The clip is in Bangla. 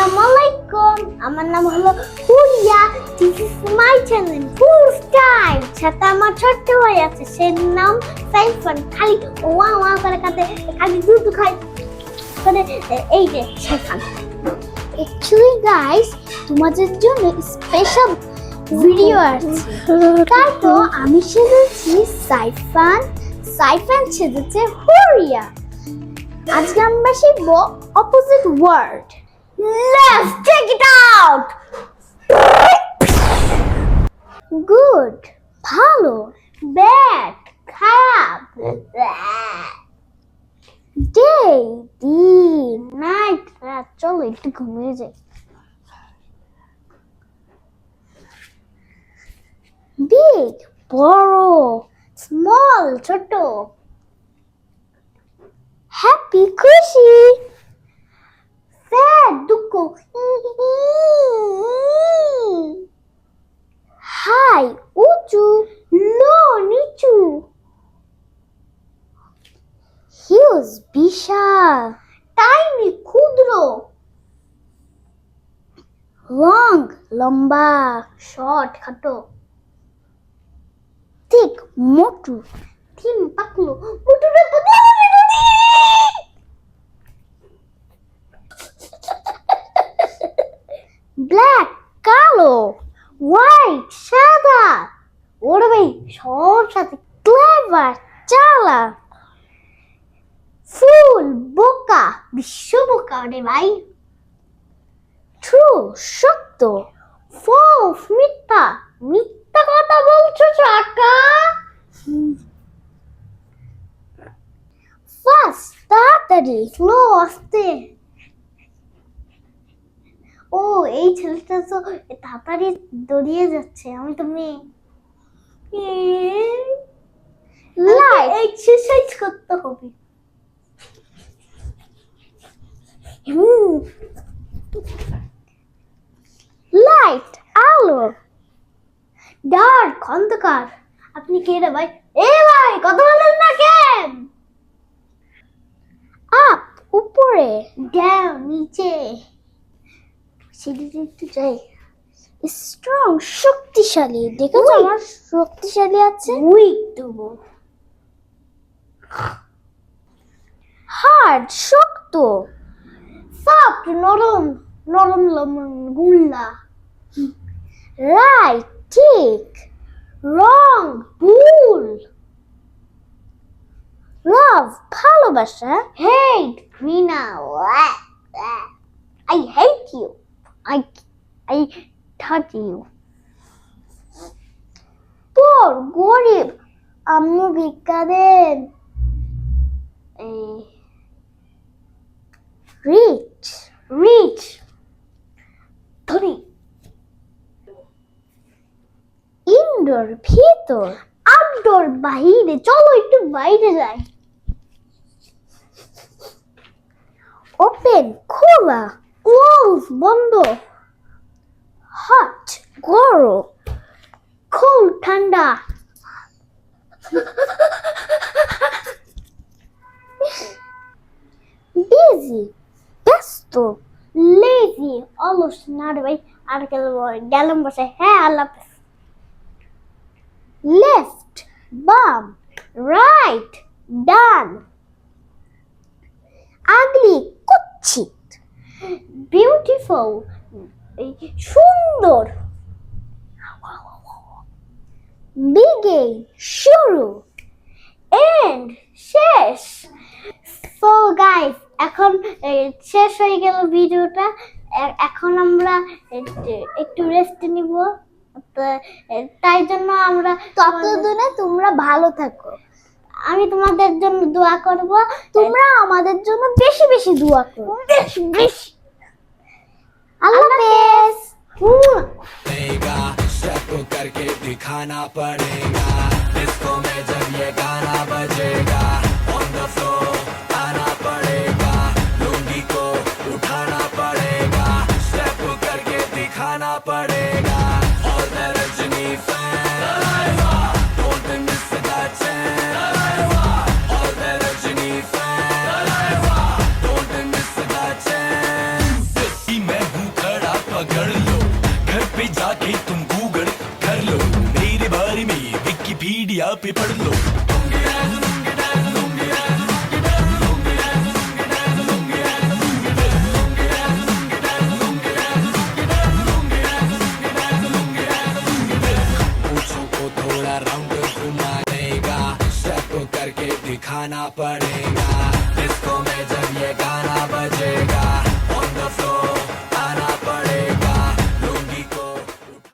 আসসালামু আলাইকুম, আমার নাম হলো Huriya. This is my channel full style. সাথে আমার ছোট্ট ভাই আছে, সে নাম সাইফান। খালি ওয়া ওয়া করে কাঁদে, খালি দুধ খায় করে। এই যে সাইফান। অ্যাকচুয়ালি গাইস, তোমাদের জন্য স্পেশাল ভিডিও আছে, তাই তো আমি সেজেছি সাইফান, সাইফান সেজেছে হুরিয়া। আজকে আমরা শিখবো opposite word. Let's take it out. Good, ভালো। Bad, খারাপ। Day, দিন। Night, রাত। চলো একটু ঘুমিয়ে যাই। Big, বড়। Small, ছোট। Happy, খুশি। Sad, দুঃখ। High, উঁচু। Low, নিচু। Huge, বিশাল। Tiny, ক্ষুদ্র। Long, লম্বা। Short, খাটো। Thick, মোটু। Thin, পাতলু। মোটুটা ব্ল্যাক, কালো। হোয়াইট, সাদা। ওরে ভাই, সব সাথে। ক্লেভার, চালাক। ফুল, বোকা। বিশ্ব বোকা রে ভাই। ট্রু, সত্য। ফলস, মিথ্যা। মিথ্যা কথা বলছো চাকা। ফাস্ট, তাড়াতাড়ি। স্লো, আস্তে। ও, এই ছেলেটা তো তাড়াতাড়ি দৌড়িয়ে যাচ্ছে, আমি তো মেয়ে। লাইট, এক্সারসাইজ করতে হবে। লাইট, আলো। ডার্ক, অন্ধকার। আপনি কে রে ভাই? এ ভাই, কথা বলেন না কেন? আপ, উপরে। ডাউন, নিচে। সিঁড়িতে একটু যাই। স্ট্রং, শক্তিশালী। দেখেছো আমার শক্তিশালী আছে। উইক দেবো। হার্ড, শক্ত। সফট, নরম। নরম লবণ, গুল্লা। রাইট, ঠিক। রং, ভুল। লাভ, ভালোবাসা। হেট, ঘৃণা। I hate you. I touch you. Poor, গরিব। আম্মু ভিক্ষা দেন। Rich, rich. ধনী। ইনডোর, ভিতর। আউটডোর, বাইরে। চলো একটু বাইরে যাই। ওপেন, খোলা। ক্লোজ, বন্ধ। হট, গরম। কোল্ড, ঠান্ডা। বিজি, ব্যস্ত। লেজি, অলস। না রে ভাই, আর গেলাম বসে। হ্যাঁ, আল্লাহ হাফেজ। লেফট, বাম। রাইট, ডান। আগলি, কুৎসিত। বিউটিফুল, সুন্দর। বিগিন, শুরু। এন্ড, শেষ। সো গাইস, এখন শেষ হয়ে গেল ভিডিওটা। এখন আমরা একটু রেস্ট নিব, তাই জন্য আমরা ততদিনে তোমরা ভালো থাকো। আমি তোমাদের জন্য দোয়া করব, তোমরা আমাদের জন্য বেশি বেশি দোয়া করো, বেশি বেশি। আল্লাহ হাফেজ। स्टेप करके दिखाना पड़ेगा इसको में जब ये गाना बजेगा ऑन द फ्लोर आना पड़ेगा लुंगी को उठाना पड़ेगा स्टेप करके दिखाना पड़ेगा और मैं Rajni fan don't miss that chance और मैं Rajni fan don't miss that chance मैं हूँ जाके तुम गूगल कर लो, मेरे बारे में विकिपीडिया पे पढ़ लो। मूंछों को थोड़ा राउंड घुमाएगा, स्टेप करके दिखाना पड़ेगा, डिस्को में जब ये गाना बजेगा, ऑन द फ्लोर